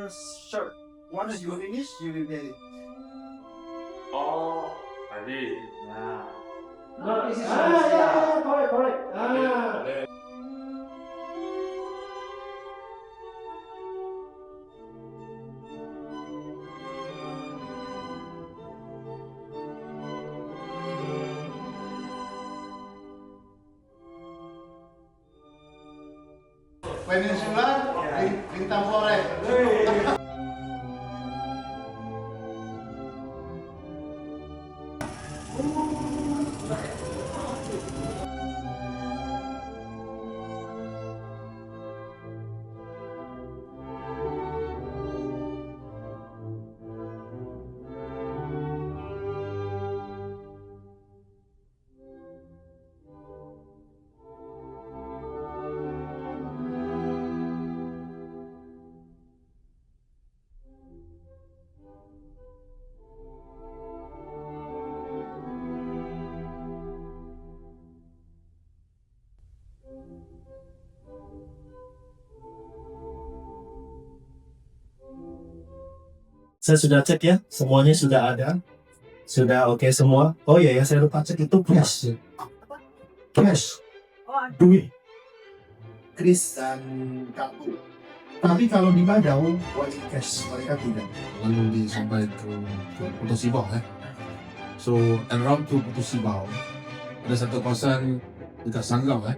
shirt. Once you finish, you will get it. Oh, tadi. Nah. No, this is yeah, correct. Peninsula, Bintang Forest. Saya sudah cek ya, semuanya sudah ada. Sudah oke semua. Oh iya ya, saya lupa cek itu cash. Cash. Duit. Kris dan kartu. Tapi kalau di Badau, wajib cash. Mereka tidak. Lalu sampai ke Pulau Sibau ya. So around to Pulau Sibau ada satu kawasan dekat Sanggau ya.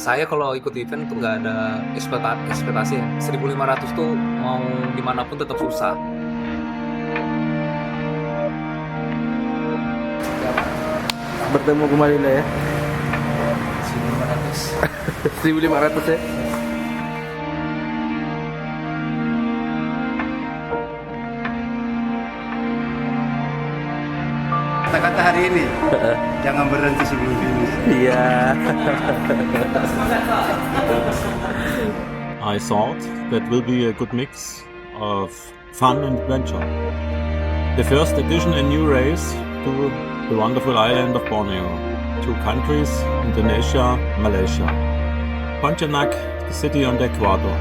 Saya kalau ikut event tuh nggak ada ekspektasi ya. 1.500 tuh mau dimanapun tetap susah. Bertemu kembali lah ya. 1.500. 1.500 ya. Kata-kata hari ini, jangan berhenti sebelum finish. Iya. I thought that will be a good mix of fun and adventure. The first edition a new race to the wonderful island of Borneo. 2 countries, Indonesia, Malaysia. Pontianak, the city on the equator.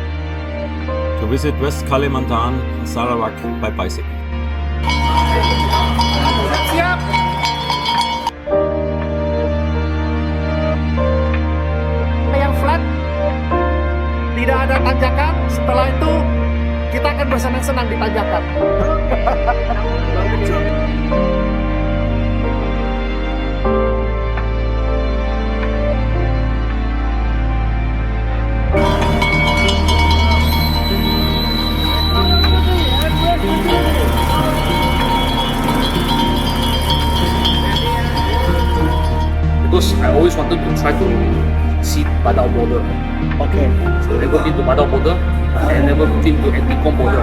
To visit West Kalimantan and Sarawak by bicycle. Yang flat, tidak ada tanjakan. Setelah itu kita akan bersenang-senang di tanjakan. Because I always wanted to try to see Badao border. Okay. So I never been to Badao border and never been to Antikong border.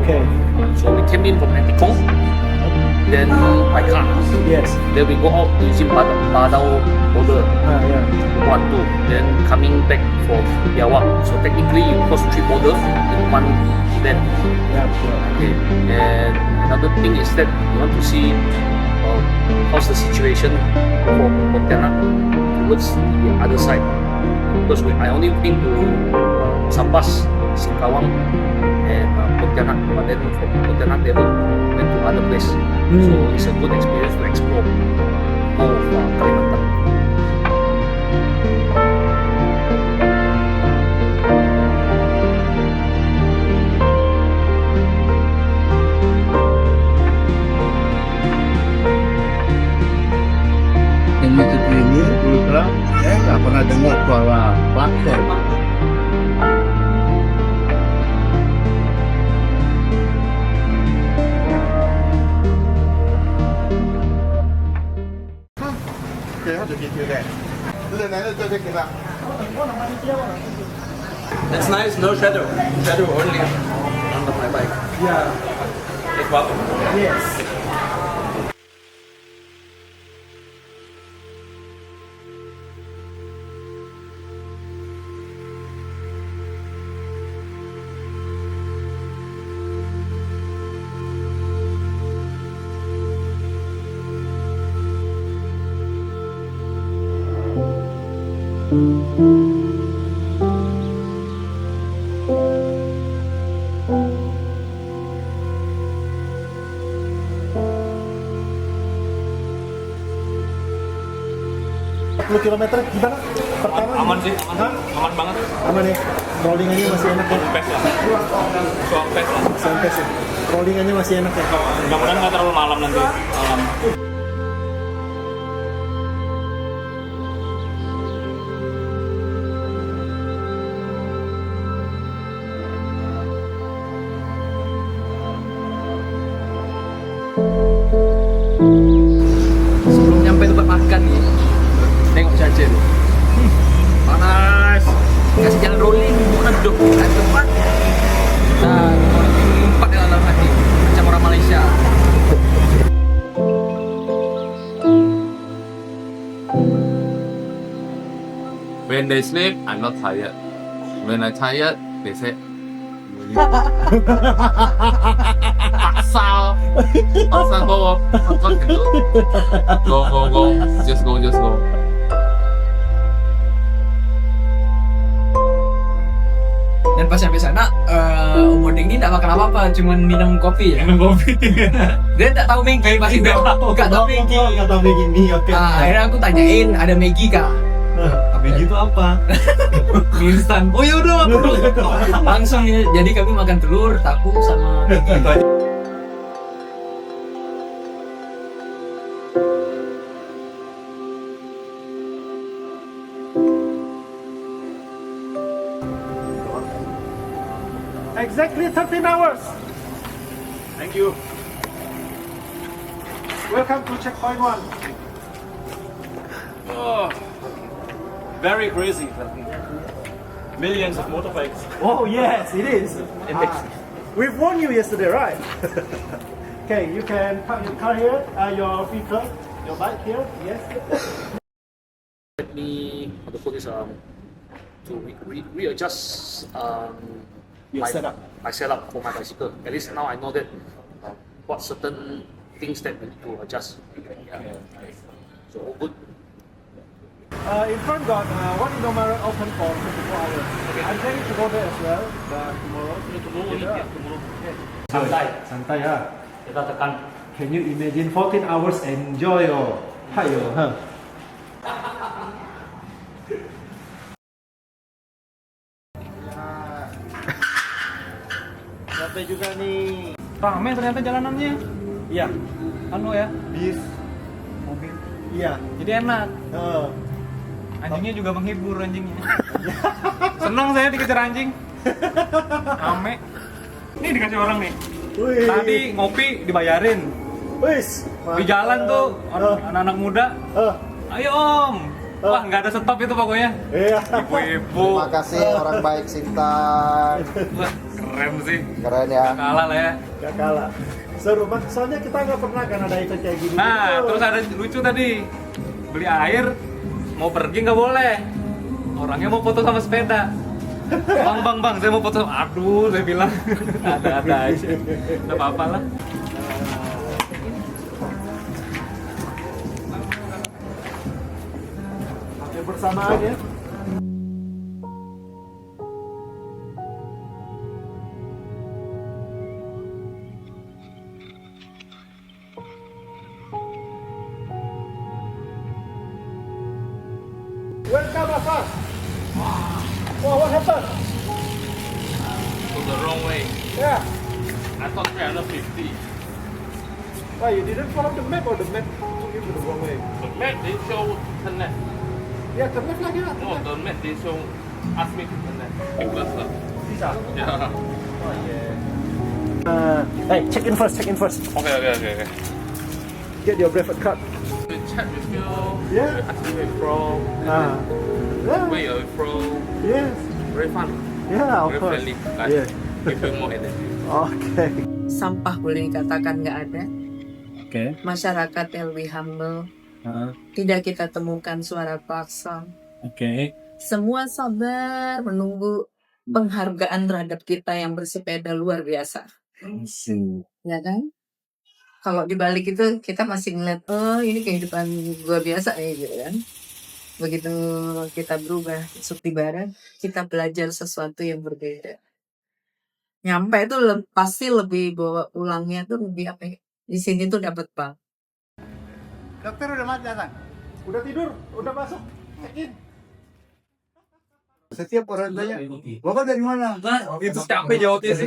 Okay. So we came in from Antikong, then by car. Yes. Then we go out using Badao border, Yeah. 1, 2. Then coming back from Biawak. So technically you cross 3 border in one event. Yeah. Okay. And another thing is that we want to see how's the situation for Pontianak towards the other side. Because I only been to Sambas, Singkawang, and Pontianak, but then from Pontianak they went to other place. So it's a good experience to explore more of Kalimantan. Yang itu ini dulu terang, saya nggak pernah dengar suara klakson. That's nice, no shadow. Shadow only under my bike. Yeah. Equator. Yes. Kilometer gimana? Pertama Aman sih, aman, aman banget. aman ya. Rollingannya masih enak ya. Pes lah, soal pes lah. Sampai sih. Rollingannya masih enak ya. Mudah-mudahan nggak terlalu malam nanti. Malam. Sebelum nyampe tempat makan nih, tengok cuaca tuh. Panas. Kasih jalan rolling, aduh, tak tempat. Kita empat dalam hati, macam orang Malaysia. When they sleep, I'm not tired. When I tired, they say, Paksa, paksa go, what can do? Go, just go. Dan pas sampai sana, Omodeng ini tak makan apa-apa, cuma minum kopi ya. Minum kopi. Dia tak tahu Maggi, pasti dia tak tahu Maggi. Nggak tahu begini, oke. Akhirnya aku tanyain, ada Maggi kah? Maggi itu apa? Mie instan. Oh yaudah, aku langsung ya. Jadi kami makan telur, tahu sama Maggi. Exactly 13 hours. Thank you. Welcome to checkpoint 1. Oh, very crazy. Millions of motorbikes. Oh yes, it is. We've warned you yesterday, right? Okay, you can park your car here, your vehicle, your bike here. Yes. Let me how to put this to readjust Your setup. my setup for my bicycle. At least now I know that what certain things that we need to adjust. Yeah. So all good. In front got one Indomaret open for 24 hours. Okay. I'm planning to go there as well, but tomorrow. Tomorrow. Okay. Santai. Santai ya. Kita tekan. Can you imagine 14 hours enjoy oh? Hayo, huh? Sampai juga nih. Rame ternyata jalanannya. Iya, Anu ya, bis. mobil. Iya. Jadi enak. Anjingnya juga menghibur anjingnya. Senang saya dikejar anjing. Rame. Ini dikasih orang nih. Wih. Tadi ngopi dibayarin. Wis. Di jalan tuh anak-anak muda. Ayo om. Wah nggak ada stop itu pokoknya. Iya. Ibu-ibu. Terima kasih orang baik Sintan. Wah keren sih. Keren ya. Kalah lah ya. Gak kalah. Seru banget. Soalnya kita nggak pernah kan ada event kayak gini. Nah terus ada lucu tadi. Beli air. Mau pergi nggak boleh. Orangnya mau foto sama sepeda. Bang, saya mau foto. Aduh, saya bilang ada aja. Nggak apa-apa lah. Oke, bersamaan ya. Welcome, Rafa. Wow, what happened? to the wrong way. Yeah. I thought 350. Why, you didn't follow the map or the map took you to the wrong way? The map they show turn left. Yeah, turn left lagi lah. No, the map they show ask me to turn left. Reverse lah. Bisa. Yeah. Oh, yeah. Hey, check in first. Okay. Get your brevet card. We chat with you. Yeah. We ask you where you from. Yeah. Where you from. Yes. Very fun. Yeah, of Very course. friendly. Guys. Yeah. Give you more energy. Okay. Sampah boleh dikatakan nggak ada. Okay. Masyarakat yang lebih humble. Tidak kita temukan suara klakson. Okay. Semua sabar menunggu penghargaan terhadap kita yang bersepeda luar biasa. Ya kan? Kalau dibalik itu kita masih ngeliat, oh ini kehidupan gua biasa nih gitu kan. Begitu kita berubah masuk di barat, kita belajar sesuatu yang berbeda. Nyampe itu pasti lebih bawa pulangnya tuh lebih apa ya? Di sini tuh dapat banget. Dokter udah mati datang. Udah tidur, udah masuk. Check in. Setiap orang tanya, Bapak dari mana? Itu capek jawabnya sih.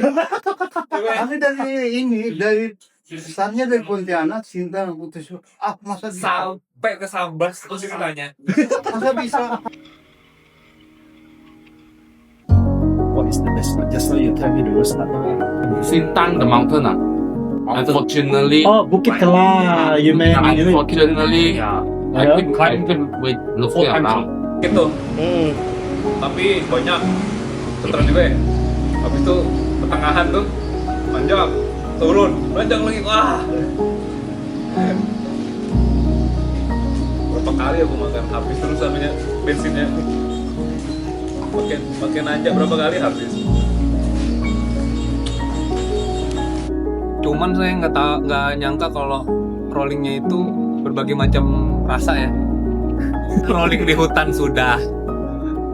Kami dari besarnya dari Pontianak, Sintang, Putus. Masa bisa? Sampai ke Sambas terus ditanya. Masa bisa? What is the best? Just now you tell me the worst part. Sintang the mountain unfortunately. Oh, Bukit Kelah. You mean? Unfortunately, I couldn't climb with Lufia now. Gitu. Tapi banyak veteran juga ya. Habis itu pertengahan tuh panjang, turun, panjang lagi. Wah. Berapa kali aku makan habis terus namanya bensinnya. Makin nanjak berapa kali habis. Cuman saya nggak nyangka kalau rollingnya itu berbagai macam rasa ya. Rolling di hutan sudah,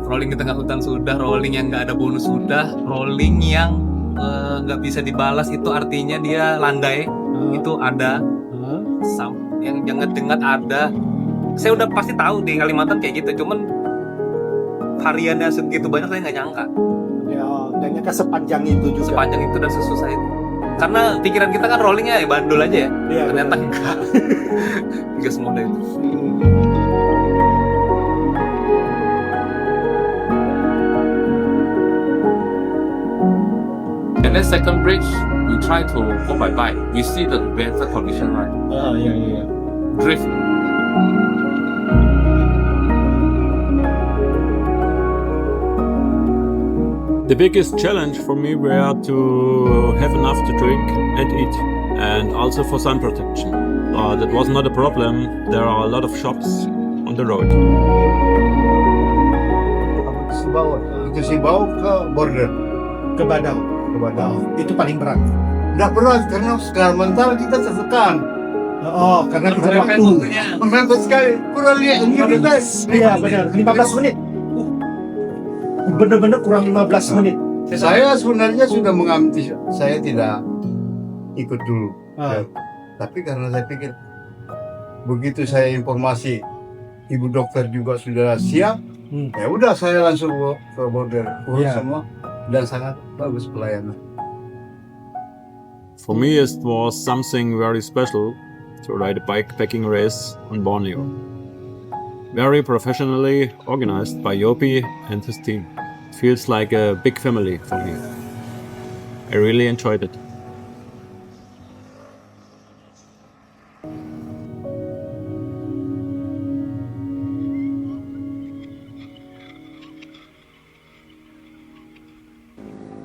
rolling di tengah hutan sudah, rolling yang nggak ada bonus sudah, rolling yang nggak bisa dibalas itu artinya dia landai itu ada, yang jengat-jengat ada. Saya udah pasti tahu di Kalimantan kayak gitu, cuman variannya segitu banyak saya nggak nyangka. Ya, dan nyangka sepanjang itu juga. Sepanjang itu dan sesusah itu. Karena pikiran kita kan rollingnya ya bandul aja ya. Iya, Ternyata benar. enggak. Enggak semudah itu. And then second bridge, we try to go by bike. We see the weather condition, right? Yeah. Drift. The biggest challenge for me were to have enough to drink and eat, and also for sun protection. That was not a problem. There are a lot of shops on the road. Itu Sibau ke border, Ke Badau. ke Badau. Itu paling berat. Nggak berat karena sekarang mental kita tertekan. Oh, karena kita waktu. Mepet sekali. Kurang lihat ini kita. Iya, benar. 15 menit. Bener-bener kurang 15 menit. Saya sebenarnya sudah mengamati. Saya tidak ikut dulu. Tapi karena saya pikir begitu saya informasi ibu dokter juga sudah siap, ya udah saya langsung ke border urus semua dan sangat bagus pelayanan. For me, it was something very special to ride a bikepacking race on Borneo. Very professionally organized by Yopi and his team. It feels like a big family for me. I really enjoyed it.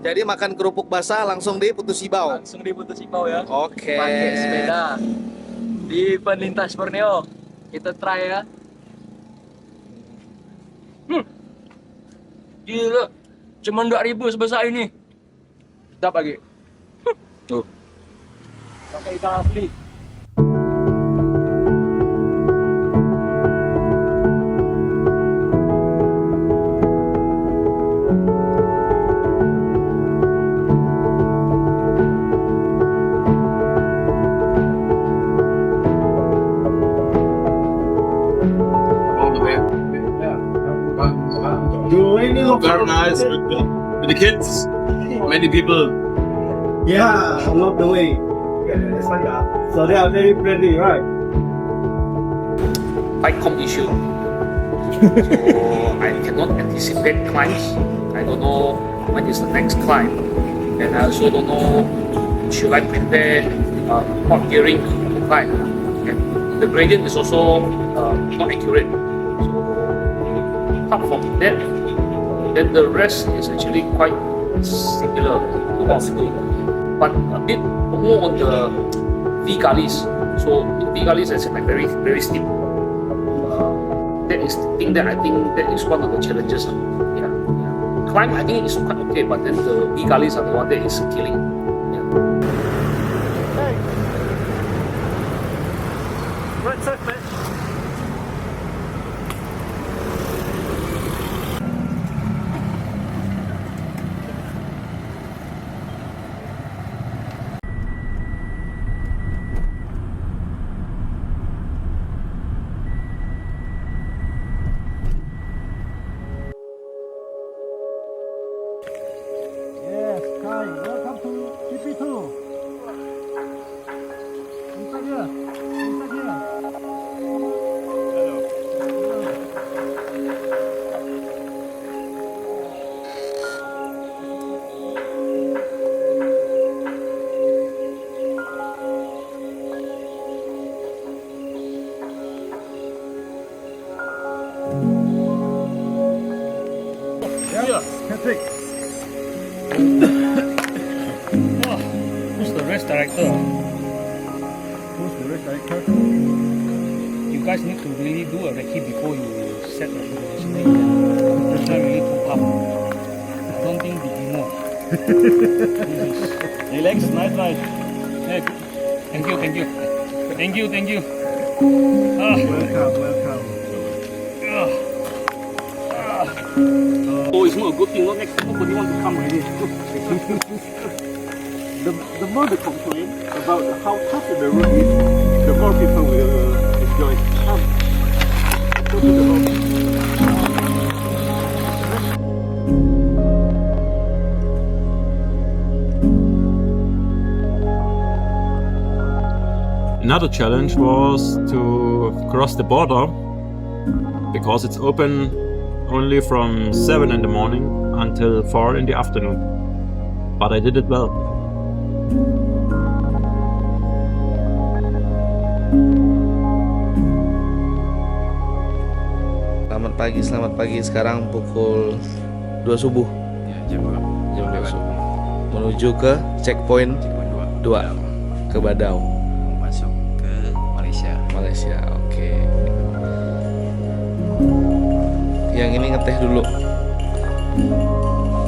Jadi makan kerupuk basah langsung di Putus Sibau. Langsung di Putus Sibau ya. Oke. Pakai sepeda di pelintas Borneo. Kita try ya. Gila. Cuma 2.000 sebesar ini. Sedap lagi. Tuh. Pakai ikan asli. Very nice with the kids. Many people. Yeah, I love the way. So they are very friendly, right? Bike issue. So I cannot anticipate climbs. I don't know when is the next climb, and I also don't know should I prepare hot gearing to climb. And the gradient is also not accurate. So apart from that, then the rest is actually quite similar to possible, but a bit more on the V gullies. So in V gullies, it's like very steep. That is the thing that I think that is one of the challenges. Yeah. Climb I think is quite okay, but then the V gullies are the one that is killing. Yeah. Right side, man. Who's the race director? You guys need to really do a recce before you set the positioning. It's not really too up. I don't think beginner. Relax, nice. Hey, thank you. Oh, it's not a good thing. Not next time nobody want to come already. The more the complain about how tough the road is, the more people will enjoy. Go to the road. Another challenge was to cross the border because it's open only from 7 in the morning until 4 in the afternoon. But I did it well. Selamat pagi. Sekarang pukul 2 subuh. Ya, jam 2 subuh. Menuju ke checkpoint 2 ke Badau. Masuk ke Malaysia. Oke. Yang ini ngeteh dulu.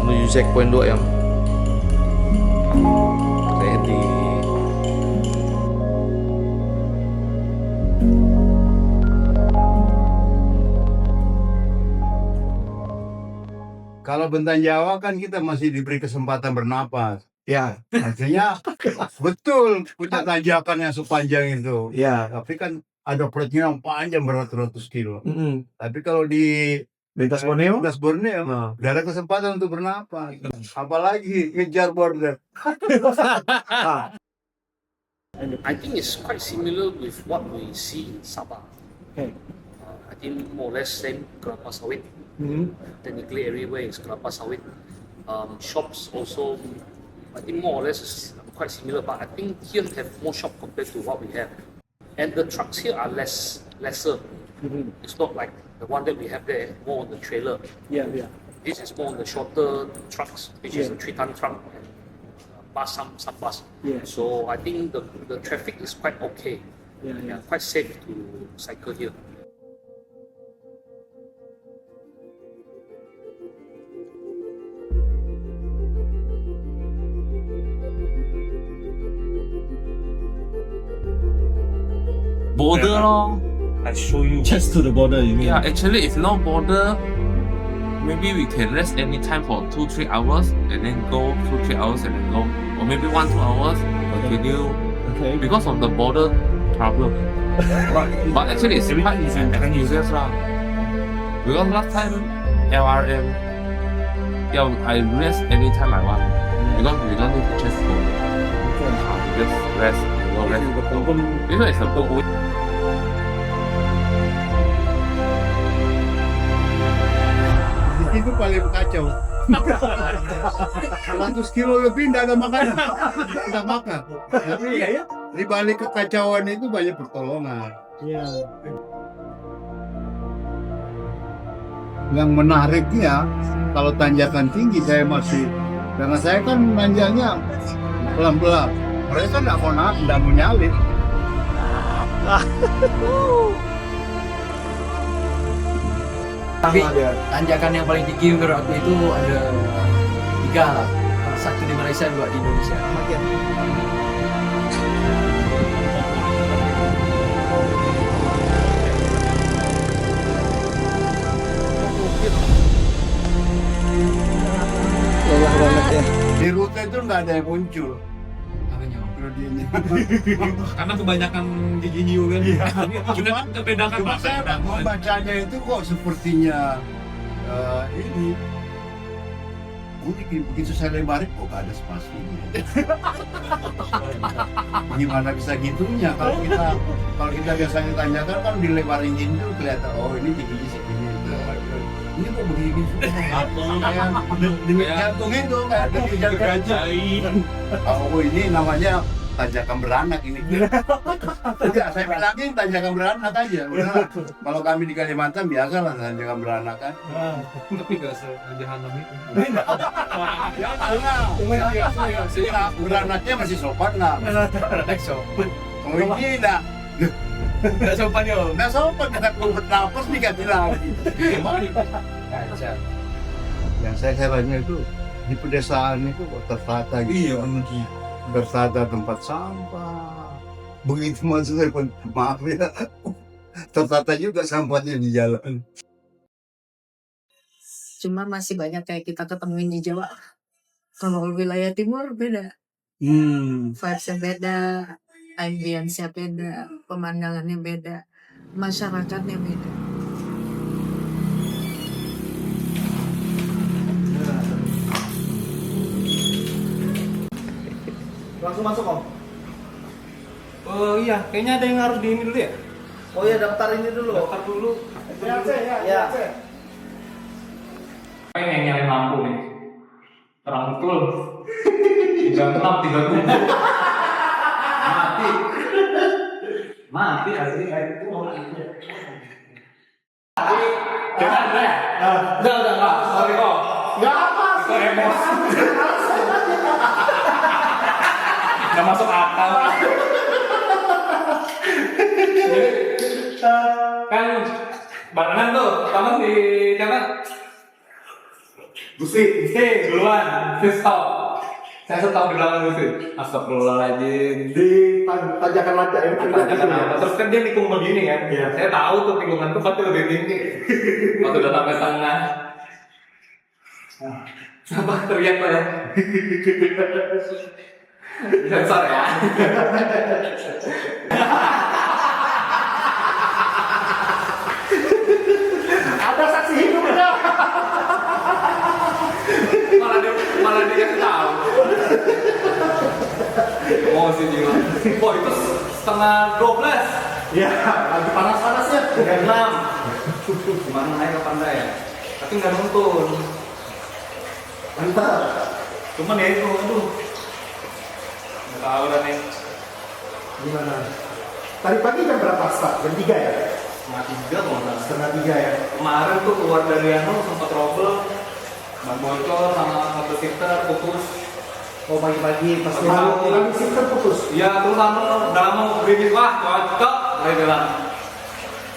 Menuju checkpoint 2 yang ready. Kalau Bentang Jawa kan kita masih diberi kesempatan bernapas. Ya, Artinya betul punya tanjakan yang sepanjang itu. ya. Tapi kan ada platnya yang panjang beratus-ratus kilo. Tapi kalau di Lintas Borneo? Borneo, Nah. tidak ada kesempatan untuk bernapas. Apalagi ngejar border. I think it's quite similar with what we see in Sabah. Okay. I think more or less same kelapa sawit. Technically everywhere is kelapa sawit. Shops also, I think more or less is quite similar, but I think here have more shop compared to what we have. And the trucks here are lesser. It's not like the one that we have there, more on the trailer. Yeah. This is more on the shorter trucks, which is a 3-ton truck and bus, some bus. Yeah. So I think the traffic is quite okay. Yeah. Quite safe to cycle here. Border lor. I show you. Just to the border, you mean? Yeah, actually, if no border, maybe we can rest anytime for 2-3 hours and then go 2-3 hours and then go, or maybe 1-2 hours continue Okay. because of the border problem. But actually, it's quite useless lah. Because last time LRM, yeah, I rest anytime I want because we don't need to check phone. Just rest, rest. This one is a book. Itu paling kacau. 100 kilo lebih tidak ada makanan, tidak makan. Tapi di balik kekacauan itu banyak pertolongan. Yeah. Yang menariknya kalau tanjakan tinggi saya masih, karena saya kan nanjaknya pelan-pelan. Mereka tidak mau nyalip. Tapi tanjakan yang paling tinggi menurut aku itu ada 3 lah. Satu di Malaysia, 2 di Indonesia. Di rute itu nggak ada yang muncul. Karena kebanyakan gigi hiu kan. Sudah terbedakan Cuma saya membacanya itu kok sepertinya ini unik, begitu saya lebarin kok gak ada spasinya. Gimana bisa gitunya kalau kita biasanya tanyakan kan dilebarin gitu kelihatan oh ini tingginya segini. Ini kok begini kayak jantung itu kayak dijaga-jagain. Oh ini namanya tanjakan beranak ini. Enggak, saya bilangin tanjakan beranak aja. Udah, kalau kami di Kalimantan biasa lah tanjakan beranak kan. Tapi nggak sejahanam itu. Enggak, beranaknya masih sopan nggak? Beranak sopan. Oh ini enggak. Nggak sopan yo. Nggak sopan, kita kumpet nafas diganti lagi. Kacau. Yang saya herannya itu di pedesaan itu kok tertata gitu. Iya, tertata tempat sampah. Begitu masuk saya pun maaf ya, tertata juga sampahnya di jalan. Cuma masih banyak kayak kita ketemuin di Jawa. Kalau wilayah timur beda, vibes-nya beda, ambience-nya beda, pemandangannya beda, masyarakatnya beda. Langsung masuk Om. Oh iya, kayaknya ada yang harus di ini dulu ya. Oh ya daftar ini dulu. Daftar dulu. Ya. Apa yang nyalain lampu nih? Terang betul. 36, 37. Mati asli kayak itu. Jangan ya. Enggak. Sorry kok. Enggak apa. Itu emosi. Nggak masuk akal. Kan barengan tuh, pertama si siapa? Gusti duluan, stop. Saya stop di belakang Gusti. Astagfirullahaladzim. Di tanjakan lancar ya. Tanjakan apa? Terus kan dia tikung begini kan. Iya. Saya tahu tuh tikungan tuh pasti lebih tinggi. Waktu udah sampai tengah. Apa teriak Pak ya? Sensor ya. Ada saksi hidup ya. malah dia tahu. Emosi jiwa. Oh itu setengah 12. Ya, lagi panas-panasnya. 36. Gimana naik ke pandai ya? Tapi nggak nonton. Mantap. Cuman ya itu, aduh. Nggak tahu dah nih. Gimana? Tadi pagi jam berapa start? Jam 3 ya? Setengah 3 kalau nggak salah. Setengah 3 ya? Kemarin tuh keluar dari sempat trouble. Ban bocor sama satu shifter putus. Oh pagi-pagi pas Pagi-pagi. lagi shifter putus. Iya terus sama udah lama mau beli wah cocok. Saya bilang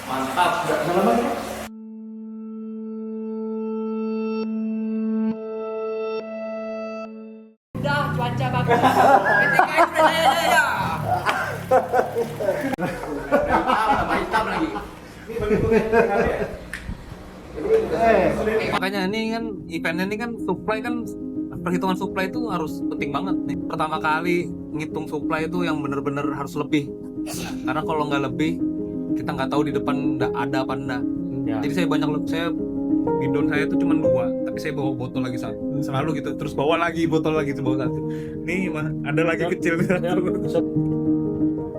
mantap. Enggak lama ya? Udah cuaca bagus. PTKS jaya. Hitam lagi. Makanya ini kan event ini kan supply kan perhitungan supply itu harus penting banget nih. Pertama kali ngitung supply itu yang bener-bener harus lebih. Karena kalau nggak lebih kita nggak tahu di depan ada apa enggak. Ya. Jadi saya bidon saya itu cuma 2, tapi saya bawa botol lagi satu. Selalu gitu, terus bawa lagi botol lagi bawa satu. Nih ada lagi kecil satu.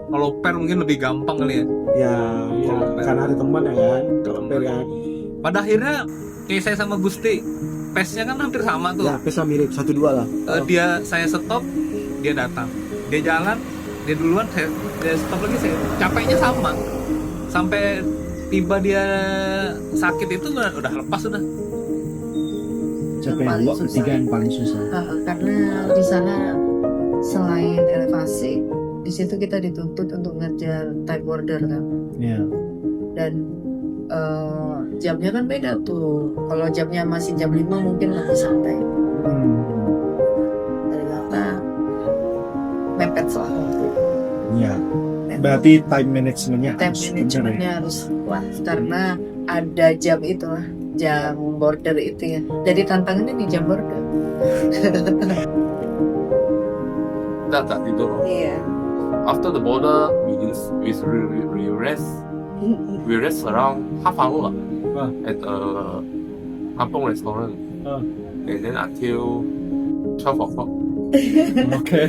Kalau per mungkin lebih gampang kali ya. Ya, karena ada teman ya kan. Kalau per kan. Pada akhirnya kayak saya sama Gusti, pace-nya kan hampir sama tuh. Ya, pesnya mirip 1-2 lah. Saya stop, dia datang. Dia jalan, dia duluan, dia stop lagi, saya capeknya sama. Sampai tiba dia sakit itu udah lepas udah. Yang paling susah. yang paling susah. Karena di sana selain elevasi, di situ kita dituntut untuk ngejar time border kan. Iya. Dan jamnya kan beda tuh. Kalau jamnya masih jam 5 mungkin lebih santai. Ternyata mepet soalnya. Iya. Berarti time managementnya harus kuat karena ada jam itu lah, jam border itu ya. Jadi tantangannya di jam border. Tak tidur. Iya. After the border, we rest. We rest around half hour at a kampung restaurant. and then until 12 o'clock. Okay.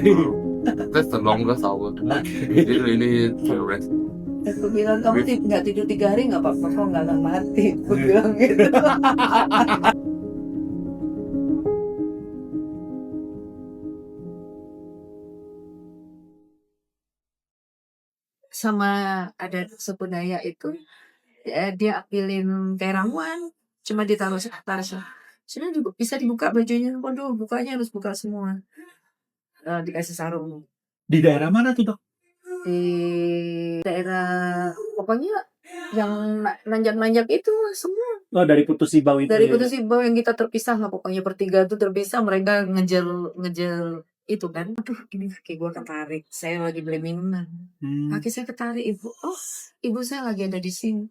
That's the longest hour. We didn't really feel rest. Aku bilang kamu nggak tidur 3 hari nggak apa-apa kok nggak mati. Aku bilang gitu. Sama ada suku Dayak itu dia ambilin kayak ramuan cuma ditaruh sekitar sudah bisa dibuka bajunya. Waduh, bukanya harus buka semua. Dikasih sarung. Di daerah mana tuh, Dok? Di daerah pokoknya yang nanjak-nanjak itu semua. Oh, dari Putus Sibau itu. Dari ya? Putus Sibau yang kita terpisah lah, pokoknya bertiga itu terpisah, mereka ngejar itu kan. Aduh, ini kaki gue ketarik. Saya lagi beli minuman. Kaki saya ketarik, ibu. Oh, ibu saya lagi ada di sini.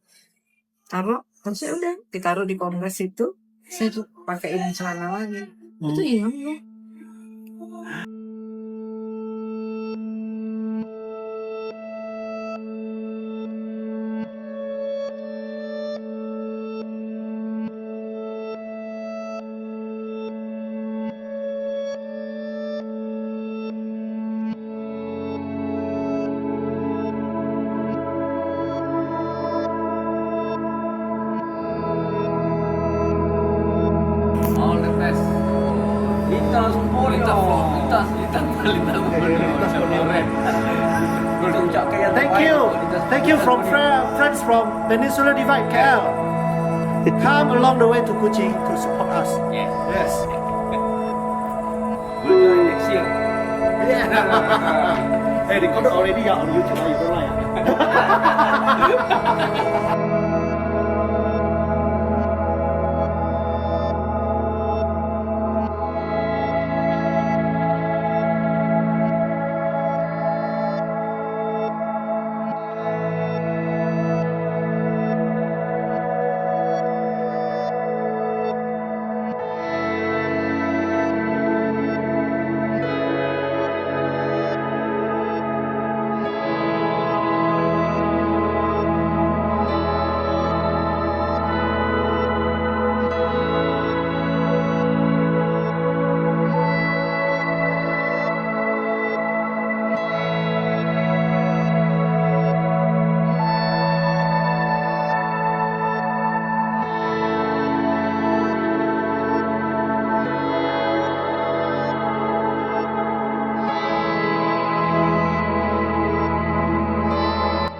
Taruh, terus saya udah ditaruh di kongres itu. Saya tuh pakaiin celana lagi. Itu hilang loh. All the best. Lintas Thank you from friends from Peninsula Divide KL. Come along the way to Kuching to support us. Yes. We'll join next year. Hey, recorded already on YouTube. You don't lie.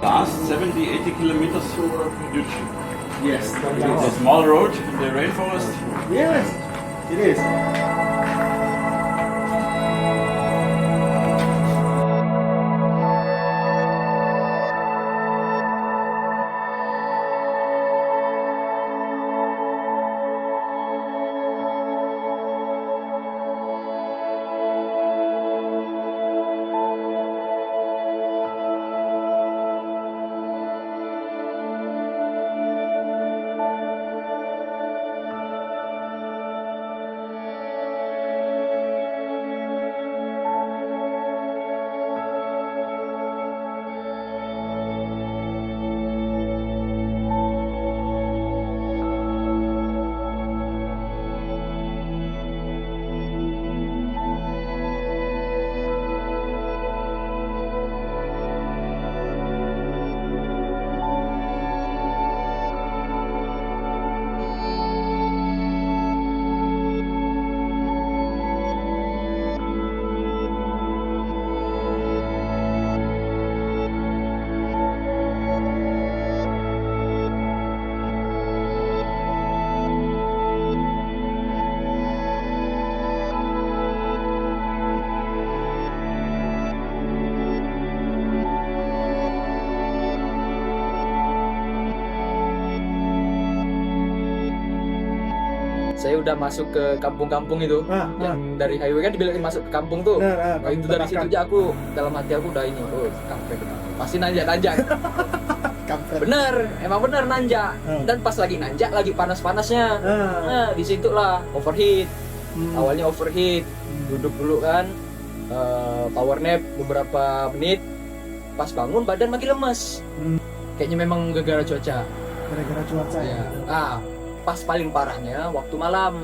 Last 70-80 kilometers huge. Yes. It's a small road in the rainforest. Yes. It is. Saya udah masuk ke kampung-kampung itu, yang dari highway kan dibilangin masuk ke kampung tuh. Nah, itu dari situ aja aku dalam hati aku udah ini, kampung pasti nanjak. Bener, emang bener nanjak. Dan pas lagi nanjak lagi panas-panasnya. Nah, di situ lah overheat. Awalnya overheat, duduk dulu kan, power nap beberapa menit. Pas bangun badan makin lemas. Kayaknya memang gara-gara cuaca. Gara-gara cuaca ya. pas paling parahnya waktu malam.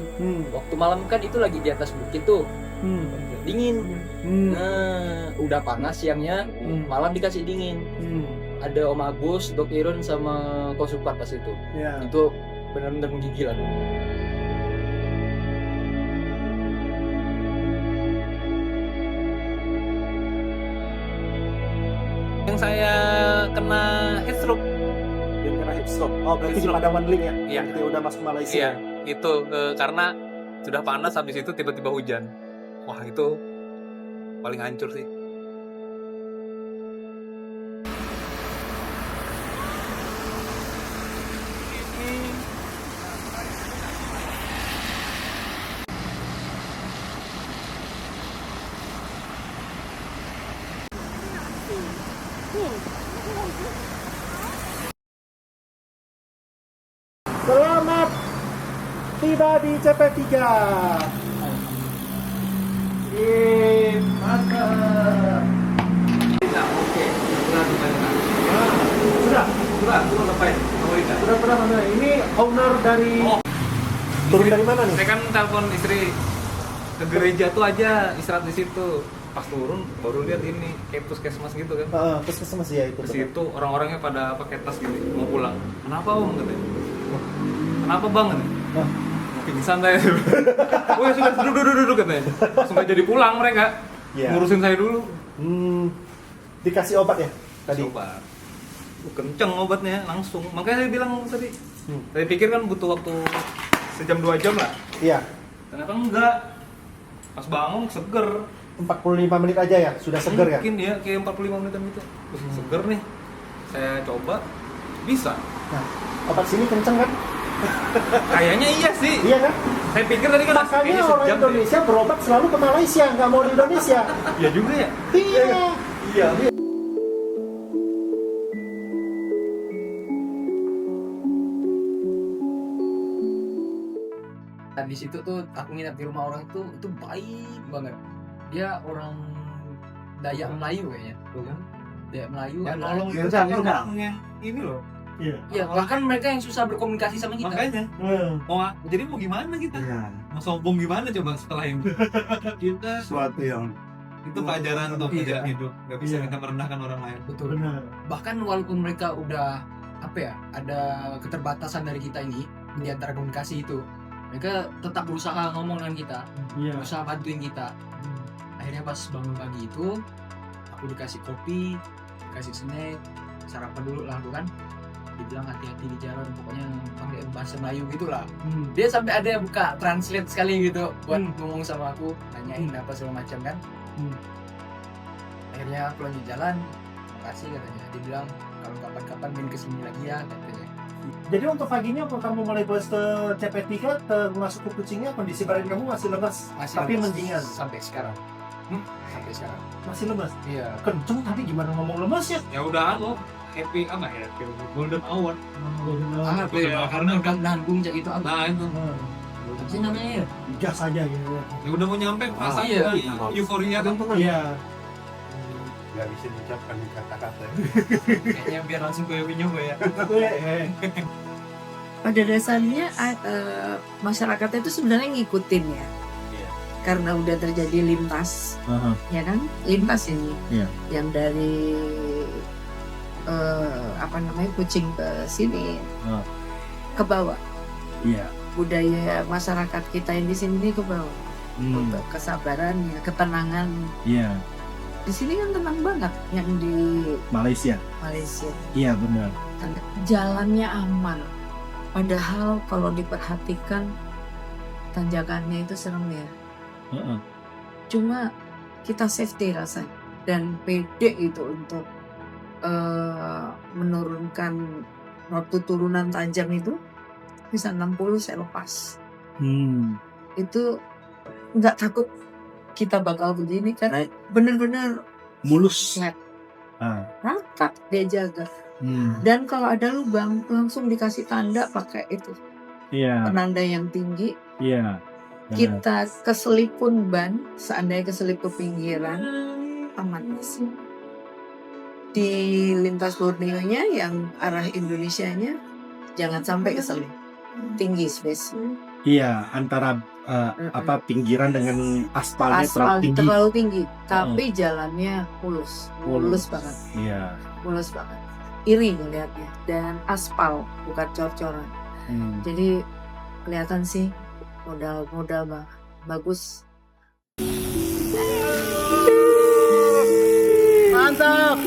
Waktu malam kan itu lagi di atas bukit tuh, dingin. Nah, udah panas siangnya, malam dikasih dingin. Ada Om Agus, Dok Irun sama Ko Supat pas itu. Itu benar-benar menggigil. Yang saya kena heat stroke. Yang kena heat stroke. Oh, berarti di Padawan Link ya? Iya. Ketika udah masuk Malaysia. Iya, itu karena sudah panas, habis itu tiba-tiba hujan. Wah, itu paling hancur sih. Selamat tiba di CP3. Mantap. Oke, Sudah ngapain? pernah mana? Ini owner dari turun dari mana nih? Saya kan telepon istri ke gereja tuh aja, istirahat di situ. Pas turun baru lihat ini kayak puskesmas gitu kan. Puskesmas ya itu. Di situ orang-orangnya pada pakai tas gitu mau pulang. Kenapa Om katanya? Kenapa Bang katanya? Pingsan saya. Oh ya sudah duduk katanya. Langsung gak jadi pulang mereka. Ngurusin saya dulu. Dikasih obat ya tadi? Obat. Kenceng obatnya langsung. Makanya saya bilang tadi. Saya pikir kan butuh waktu sejam 2 jam lah. Iya. Ternyata enggak. Pas bangun seger. 45 menit aja ya, sudah seger ya? Mungkin ya, kayak 45 menitan gitu. Seger nih. Saya coba, bisa. Nah, obat sini kenceng kan? Kayaknya iya sih. Iya kan? Saya pikir tadi kan makanya orang Indonesia berobat selalu ke Malaysia, nggak mau di Indonesia. Iya juga ya? Iya. Iya. Dan di situ tuh aku nginap di rumah orang itu baik banget. Dia orang Dayak Melayu kayaknya, tuh kan? Dayak Melayu. Ya, ada- nolong itu orang yang ini loh. Iya. Iya, bahkan mereka yang susah berkomunikasi sama kita. Makanya. Jadi mau gimana kita? Mau sombong gimana coba setelah ini? Kita Suatu yang itu pelajaran tuh, pelajaran hidup. Gak bisa kita merendahkan orang lain. Betul. Benar. Bahkan walaupun mereka udah ada keterbatasan dari kita ini di antara komunikasi itu, mereka tetap berusaha ngomong dengan kita, berusaha bantuin kita. Akhirnya pas bangun pagi itu, aku dikasih kopi, dikasih snack, sarapan dulu lah aku kan. Dibilang hati-hati di jalan, pokoknya pakai bahasa Melayu gitulah. Dia sampai ada yang buka translate sekali gitu buat ngomong sama aku, nanyain apa segala macam kan. Akhirnya aku lanjut jalan, makasih katanya. Dia bilang kalau kapan-kapan main kesini lagi ya katanya. Jadi untuk paginya waktu kamu mulai bus ke CP3 masuk ke kucingnya, kondisi badan kamu masih lemas, tapi lemes mendingan sampai sekarang. Sampai sekarang masih lemas. Iya. Kenceng tadi gimana ngomong lemas ya? Ya udah aku happy apa ya? Golden hour. Apa ya? Karena udah nanggung cak itu apa? Nah itu. Apa sih namanya ya? Gas aja gitu. Ya udah mau nyampe perasaan iya. euforia kan. Iya. nggak bisa diucapkan di kata-kata. Kayaknya biar langsung ke nyoba ya. Pada dasarnya masyarakatnya itu sebenarnya ngikutin ya. Karena udah terjadi lintas, ya kan? Lintas ini, yang dari Kucing ke sini, ke bawah. Budaya masyarakat kita yang di sini ke bawah, untuk kesabarannya, ketenangan. Di sini kan tenang banget, yang di Malaysia. Iya benar. Jalannya aman. Padahal kalau diperhatikan tanjakannya itu serem ya. Cuma kita safety rasanya dan pede itu untuk menurunkan waktu turunan tajam itu bisa 60 saya lepas. Itu nggak takut kita bakal begini karena benar-benar mulus, flat, rata dia jaga. Dan kalau ada lubang langsung dikasih tanda pakai itu penanda yang tinggi. Kita keselip pun ban, seandainya keselip ke pinggiran, aman. Di lintas Borneo-nya yang arah Indonesianya, jangan sampai keselip. tinggi space. Iya, antara pinggiran dengan aspalnya Terlalu tinggi, tapi jalannya mulus banget. Iya. Mulus banget. Iri ngeliatnya, dan aspal bukan cor-coran. Jadi kelihatan sih modal bagus. Mantap.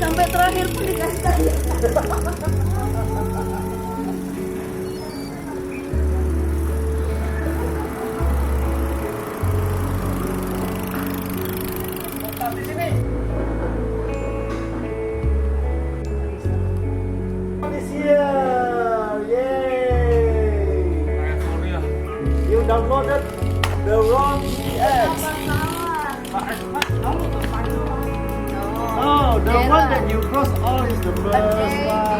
Sampai terakhir pun dikasih tanda. You downloaded the wrong apps. Oh, the one that you cross all is the first one.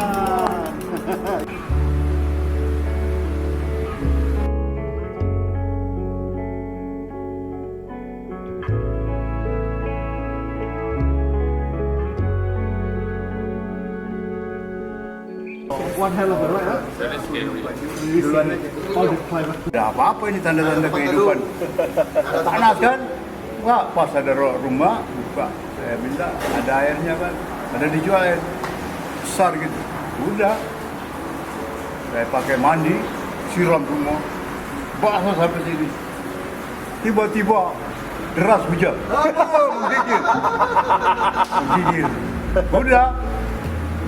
One hell of a ride, huh? All the climate. Tidak apa-apa ini tanda-tanda kehidupan. Panas kan? Wah, pas ada rumah buka. Saya minta ada airnya kan, ada dijual air besar gitu. Udah, saya pakai mandi, siram semua, basah sampai sini. Tiba-tiba deras hujan. Menggigil. Udah,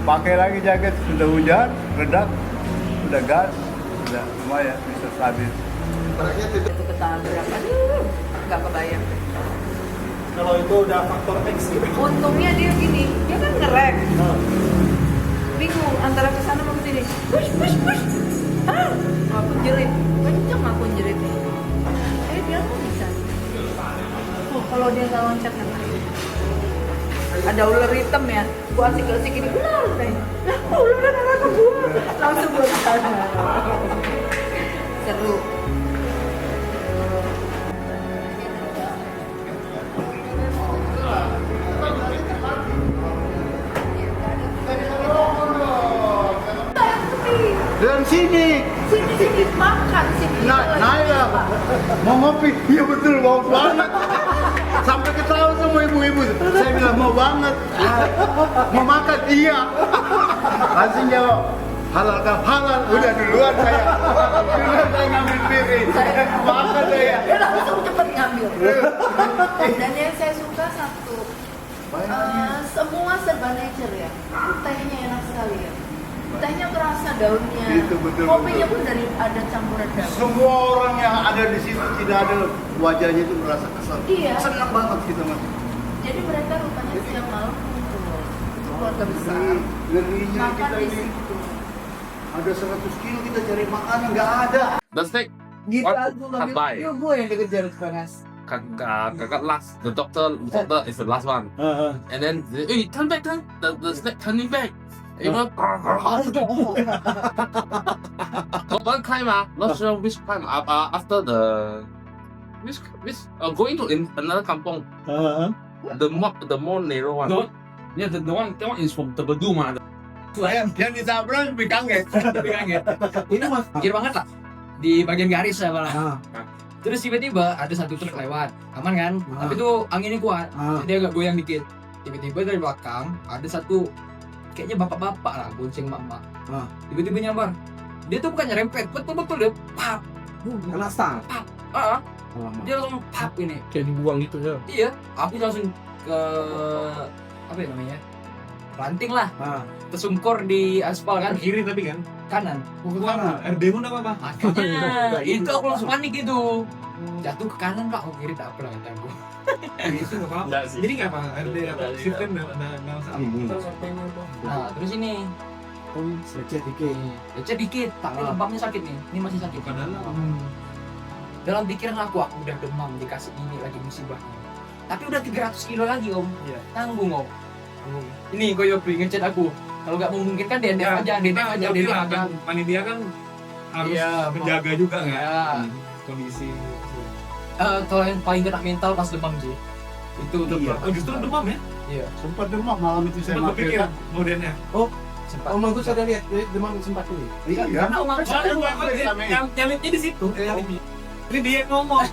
pakai lagi jaket, sudah hujan, redak, sudah gas, sudah lumayan bisa stabil. Itu ketahan berapa? Nggak kebayang. Kalau itu udah faktor X gitu. Untungnya dia gini, dia kan ngerek. Bingung antara ke sana sama ke sini. Push. Aku jerit, kenceng aku jeritnya. Dia kok bisa. Kalau dia nggak loncat kan? Ada ular hitam ya, gua asik-asik ini ular kayak. Lah, ular kan arah ke gua. Langsung gua ke sana. Seru. Dan sini makan sini. Naik lah. Mau ngopi? Iya betul, mau banget. Sampai ketawa sama ibu-ibu. Saya bilang mau banget. Mau makan? Iya. Langsung jawab, halal kan? Halal. Udah duluan saya. Duluan saya ngambil piring. Makan saya. Dia langsung cepet ngambil. Dan yang saya suka satu, semua serba nature ya. Tehnya enak sekali ya. Tehnya kerasa daunnya, betul, kopinya pun dari ada campuran daun. Semua orang yang ada di situ tidak ada wajahnya itu merasa kesal. Iya. Senang banget kita mas. Jadi mereka rupanya setiap malam kumpul, keluarga besar. Ngerinya Makan kita di ini. situ. Ada 100 kilo kita cari makanan nggak ada. The snake. Gitu What? aku ngambil Bye. video gue yang dikejar panas. Kakak last. The doctor is the last one. And then, hey, turn back. The snake turning back. You know, one climb, not sure which climb. After the which going to another kampung. The more narrow one. No, yeah, the one that one is from Tebedu mah. Yang ditabrak lebih kaget. Ini mah pikir banget lah di bagian garis ya malah. Terus tiba-tiba ada satu truk lewat, aman kan? Tapi itu anginnya kuat, jadi dia agak goyang dikit. Tiba-tiba dari belakang ada satu kayaknya bapak-bapak lah, bonceng mama. Tiba-tiba nyambar. Dia tuh bukan nyerempet, betul-betul dia pap. Kena stang. Pap. Dia langsung pap ini. Kayak dibuang gitu ya. Iya, aku langsung ke apa ya namanya? Ranting lah. Tersungkur di aspal kan. Kiri tapi kan. Kanan. Mana? RD-mu enggak apa-apa. Makanya itu aku langsung panik itu. Jatuh ke kanan kak, kiri tak apa lah kata aku. Itu enggak apa-apa. Jadi enggak apa RD apa sistem enggak masalah. Nah, terus ini Lecet dikit. Lecet dikit, tapi lembabnya sakit nih. Ini masih sakit. Dalam pikiran aku udah demam, dikasih ini lagi musibah. Tapi udah 300 kilo lagi om. Iya. Tanggung om. Ini Koyopi ngechat aku. Kalau nggak memungkinkan DNF aja, DNF aja. Panitia kan harus menjaga juga kan kondisi. Kalau yang paling kena mental pas demam sih. Itu Iya. Oh justru demam ya? Iya. Sempat demam malam itu saya Sempat mampir. kepikiran mau DNF. Sempat. Om aku sudah lihat demam sempat ini. Iya. Karena om aku Yang nyalitnya di situ. Ini dia yang ngomong.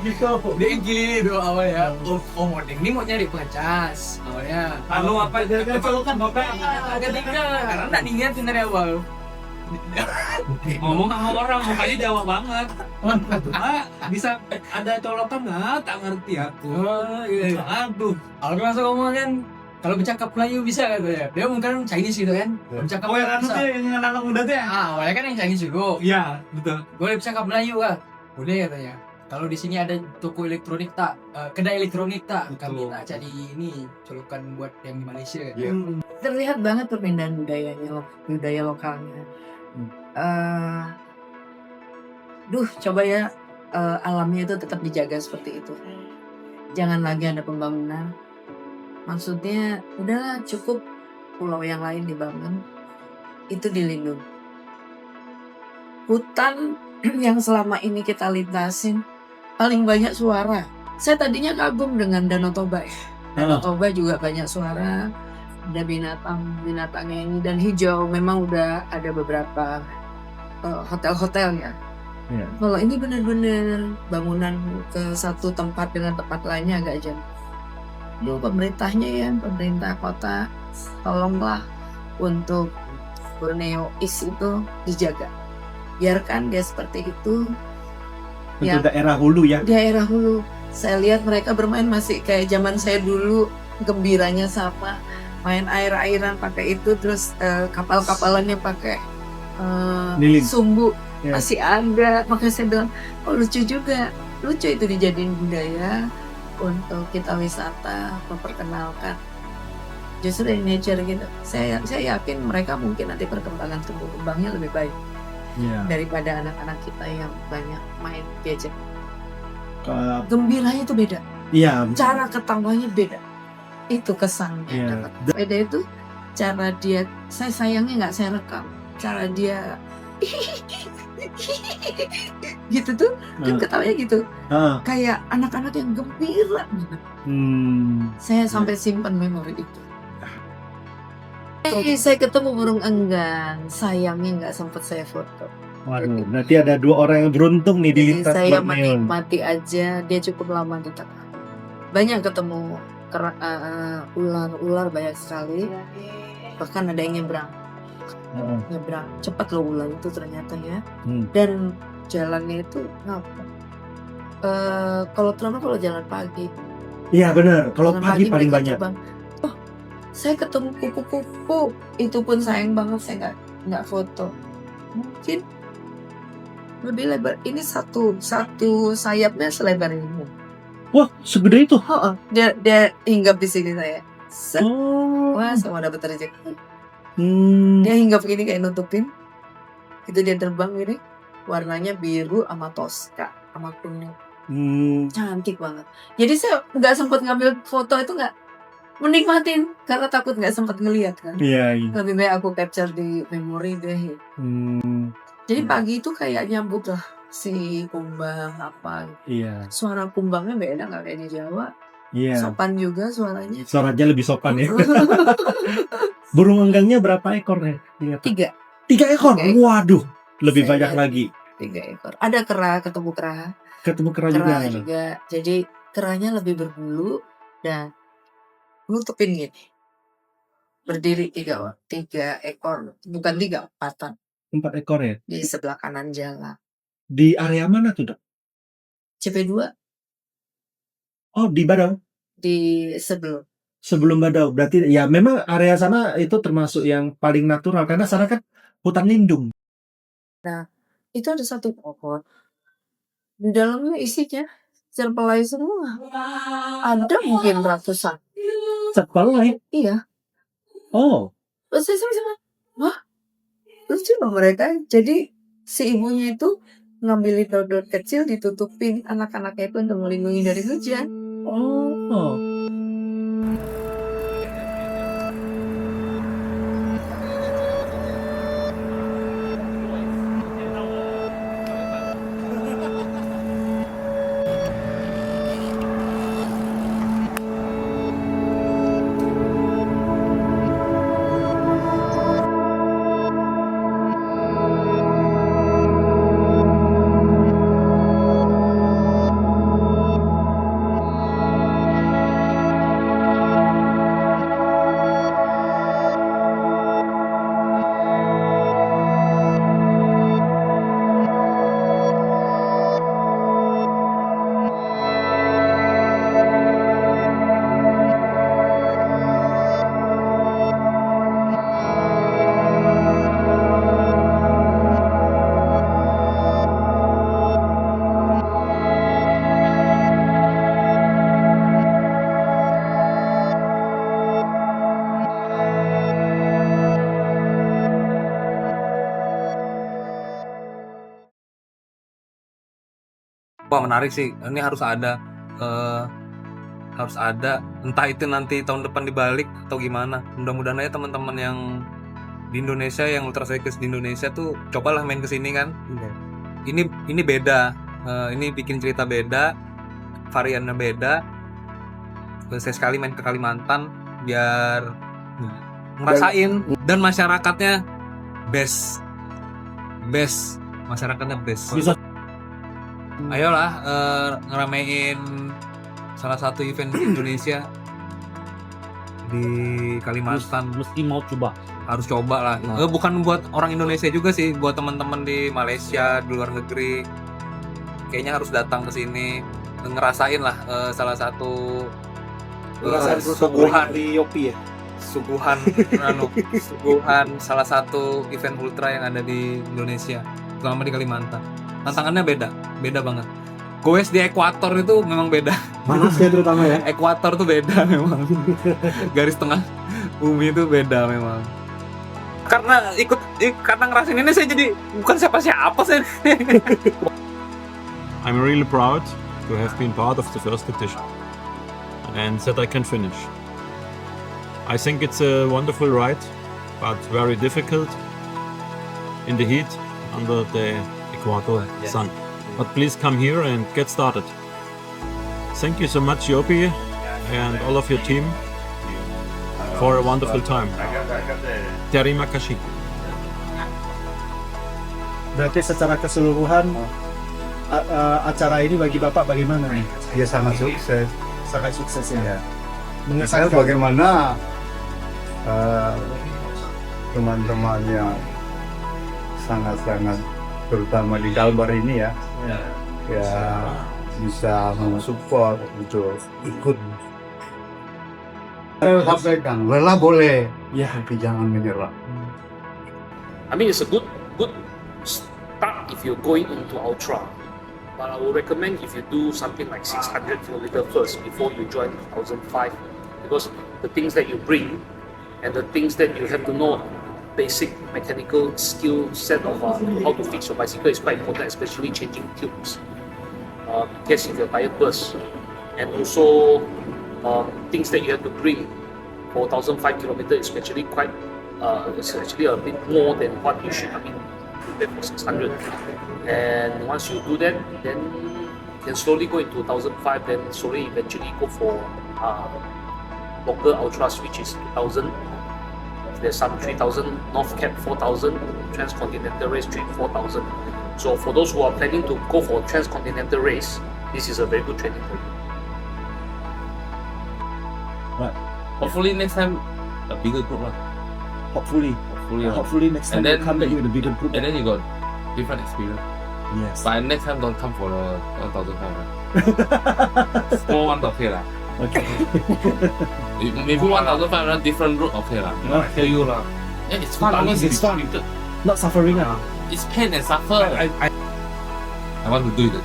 Gitu. dia gini tuh awalnya. Om Odeng ini mau nyari pengecas awalnya. Lalu apa? Colokan bapak. Agak tinggal karena nggak diingetin dari awal. Ngomong sama orang mukanya Jawa banget. Bisa ada colokan nggak? Tak ngerti aku. Aduh. Aku langsung ngomong kan, kalau bercakap Melayu bisa katanya. Dia mungkin Chinese gitu kan. Bercakap Oh yang anu bisa. tuh yang anak muda tuh ya? Awalnya kan yang Chinese dulu. Iya betul. Boleh bercakap Melayu kah? Boleh katanya. Kalau di sini ada toko elektronik tak, kedai elektronik tak, kami tak cari ini colokan buat yang di Malaysia. Terlihat banget perbedaan budaya lokalnya. Coba ya alamnya itu tetap dijaga seperti itu. Jangan lagi ada pembangunan. Maksudnya udahlah cukup pulau yang lain dibangun, itu dilindungi. Hutan yang selama ini kita lintasin paling banyak suara. Saya tadinya kagum dengan Danau Toba ya. Danau Toba juga banyak suara, ada binatang-binatangnya ini dan hijau. Memang udah ada beberapa hotel-hotel ya. Iya. Kalau ini benar-benar bangunan ke satu tempat dengan tempat lainnya agak jauh. Lu pemerintahnya ya, pemerintah kota, tolonglah untuk Borneo East itu dijaga. Biarkan dia seperti itu. Untuk daerah hulu ya. Daerah hulu. Saya lihat mereka bermain masih kayak zaman saya dulu, gembiranya sama. Main air-airan pakai itu, terus kapal-kapalannya pakai sumbu. Ya. Masih ada. Makanya saya bilang, oh lucu juga. Lucu itu dijadiin budaya untuk kita wisata, memperkenalkan. Justru dari nature gitu. Saya yakin mereka mungkin nanti perkembangan tumbuh kembangnya lebih baik. Iya. Daripada anak-anak kita yang banyak main gadget. Gembiranya itu beda. Iya. Cara ketawanya beda. Itu kesannya. Iya. Beda itu cara dia. Saya sayangnya nggak saya rekam. Cara dia gitu tuh kan ketawanya gitu. Kayak anak-anak yang gembira. Saya sampai simpan memori itu. Saya ketemu burung enggang, sayangnya nggak sempat saya foto. Waduh, berarti ada 2 orang yang beruntung nih di Jadi lintas saya Borneo. menikmati aja, dia cukup lama di tengah. Banyak ketemu ular banyak sekali. Bahkan ada yang nyebrang, cepat loh ular itu ternyata ya. Dan jalannya itu ngapa? Kalau jalan pagi. Iya benar, kalau Jalan pagi paling mereka banyak. terbang. Saya ketemu kupu-kupu, itu pun sayang banget saya nggak foto. Mungkin lebih lebar. Ini satu sayapnya selebar ini. Wah, segede itu. Dia hinggap di sini saya. Wah, semua dapat rezeki. Dia hinggap gini kayak nutupin. Itu dia terbang gini. Warnanya biru sama toska sama kuning. Cantik banget. Jadi saya nggak sempat ngambil foto itu, nggak menikmatin karena takut nggak sempat ngelihat kan. Iya. Lebih baik aku capture di memori deh. Jadi pagi itu kayak nyambut lah si kumbang apa. Iya. Suara kumbangnya beda nggak kayak di Jawa. Iya. Sopan juga suaranya. Suaranya lebih sopan ya. Burung enggangnya berapa ekor ya? 3 ekor. Waduh, lebih Saya banyak lihat. lagi. 3 ekor. Ada kera, ketemu kera. Ketemu kera juga. Jadi keranya lebih berbulu dan nutupin gini. Berdiri 3 ekor, bukan 3, 4-an 4 ekor ya. di sebelah kanan jalan. Di area mana tuh, Dok? CP2 Oh, di Badau. di sebelum Badau. Berarti ya memang area sana itu termasuk yang paling natural karena sana kan hutan lindung. Nah, itu ada satu pohon. Di dalamnya isinya serpelai semua. Ada mungkin ratusan. Serpelai. Iya. Oh. Terus saya sama, wah, lucu loh mereka. Jadi si ibunya itu ngambilin dodot kecil, ditutupin anak-anaknya itu untuk melindungi dari hujan. Oh. Wah menarik sih, ini harus ada entah itu nanti tahun depan dibalik atau gimana. Mudah-mudahan aja teman-teman yang di Indonesia, yang ultra cyclist di Indonesia tuh cobalah main kesini kan. Ini beda, ini bikin cerita beda, variannya beda. Saya sekali main ke Kalimantan biar ngerasain, dan masyarakatnya best masyarakatnya best. Ayolah ngeramein salah satu event di Indonesia di Kalimantan. Mesti mau coba. Harus coba lah. Bukan buat orang Indonesia juga sih, buat teman-teman di Malaysia, di luar negeri. Kayaknya harus datang ke sini, ngerasain lah salah satu suguhan di Yopi ya. Suguhan salah satu event ultra yang ada di Indonesia, terutama di Kalimantan. Tantangannya beda banget. Goes di ekuator itu memang beda. Panasnya terutama ya. Ekuator tuh beda memang. Garis tengah bumi itu beda memang. Karena ngerasain ini saya jadi bukan siapa-siapa saya. I'm really proud to have been part of the first edition and that I can finish. I think it's a wonderful ride, but very difficult in the heat under the equator sun. But please come here and get started. Thank you so much, Yopi, and all of your team for a wonderful time. Terima kasih. Berarti secara keseluruhan acara ini bagi Bapak bagaimana? Ya sangat sukses. Sangat sukses ya. Saya bagaimana teman-teman yang sangat-sangat, terutama di Kalbar ini ya bisa mensupport untuk ikut. Saya sampaikan, lelah boleh, tapi jangan menyerah. I mean, it's a good start if you're going into ultra. But I will recommend if you do something like 600 km first before you join 1005, because the things that you bring and the things that you have to know, basic mechanical skill set of how to fix your bicycle is quite important, especially changing tubes in case if your tire bursts, and also things that you have to bring for 1005 km is actually quite it's actually a bit more than what you should. I mean, prepare for 600, and once you do that, then you can slowly go into 1005, then slowly eventually go for local ultras, which is 2000. There's some 3000, North Cap 4000, Transcontinental Race 4000. So for those who are planning to go for Transcontinental Race, this is a very good training for you. Right. Hopefully next time a bigger group lah. Hopefully next time you come back with a bigger group. And then you got different experience. Yes. But next time don't come for the 1500. Small one okay lah. Okay. Maybe 1500 different route okay lah. I tell you lah. Yeah, it's fun. It's fun. Not suffering ah. It's pain and suffer. I want to do it.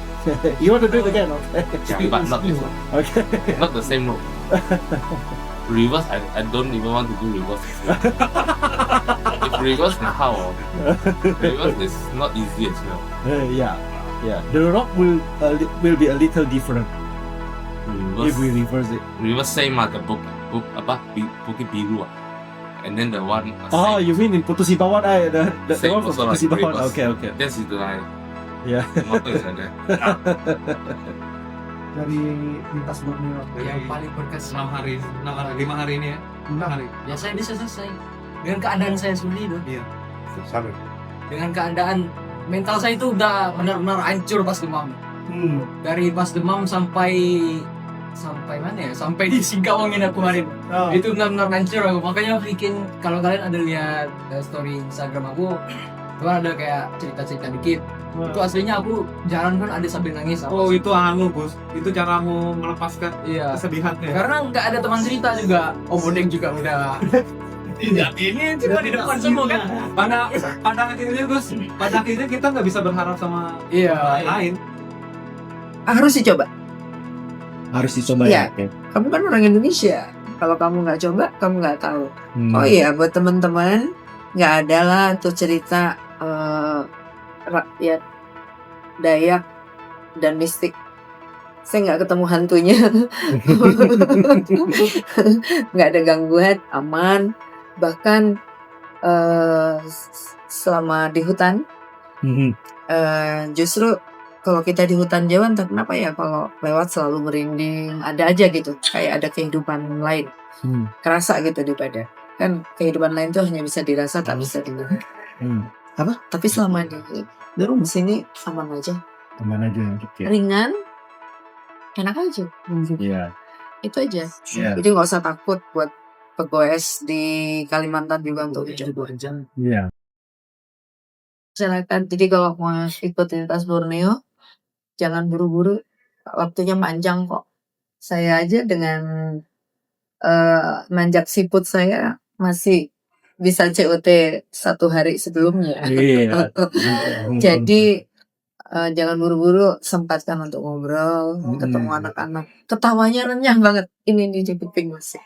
You want to do it again? Okay. Yeah, but not this one. Okay. Not the same route. Reverse, I don't even want to do reverse. If reverse now how? Reverse is not easy as well. Yeah. The rock will be a little different if we reverse it. Reverse same the Bukit Biru. And then the one. Oh, you mean in Putu Sibawan? The same one from also Putu like Sibawan. reverse. Okay. That's the line. Yeah. Motto is like that. Dari lintas Borneo. Yang paling berkesan 5 hari ini ya. 6 hari. ya saya bisa selesai dengan keadaan saya sendiri itu. Iya. Sama. Dengan keadaan mental saya itu udah benar-benar hancur pas demam. Dari pas demam sampai mana ya? Sampai di Singkawang ini aku kemarin. Itu benar-benar hancur aku. Makanya bikin, kalau kalian ada lihat story Instagram aku, itu ada kayak cerita-cerita dikit. Itu aslinya aku jalan kan ada sambil nangis. Oh, itu Gus. Itu caramu melepaskan kesedihannya. Karena nggak ada teman cerita juga. Om Bodeng juga udah. Tidak, ini cuma di depan semua kan. Pada akhirnya Gus, pada akhirnya kita nggak bisa berharap sama lain. Harus dicoba. Ya. Iya. Kamu kan orang Indonesia. Kalau kamu nggak coba, kamu nggak tahu. Oh iya, buat teman-teman, nggak ada lah tuh cerita rakyat Dayak dan mistik. Saya nggak ketemu hantunya, nggak ada gangguan, aman. Bahkan selama di hutan, justru kalau kita di hutan Jawa, entah kenapa ya, kalau lewat selalu merinding, ada aja gitu, kayak ada kehidupan lain, kerasa gitu daripada kan kehidupan lain tuh hanya bisa dirasa, tak bisa dilihat. Tapi selama di rumah sini aman aja, ringan, enak aja. Itu aja. Jadi nggak usah takut buat pegoes di Kalimantan juga untuk coba. Silakan. Jadi kalau mau ikut lintas Borneo, jangan buru-buru, waktunya panjang kok. Saya aja dengan manjak siput saya masih bisa COT 1 hari sebelumnya. Jadi jangan buru-buru, sempatkan untuk ngobrol, ketemu anak-anak. Ketawanya renyah banget. Ini di kuping masih.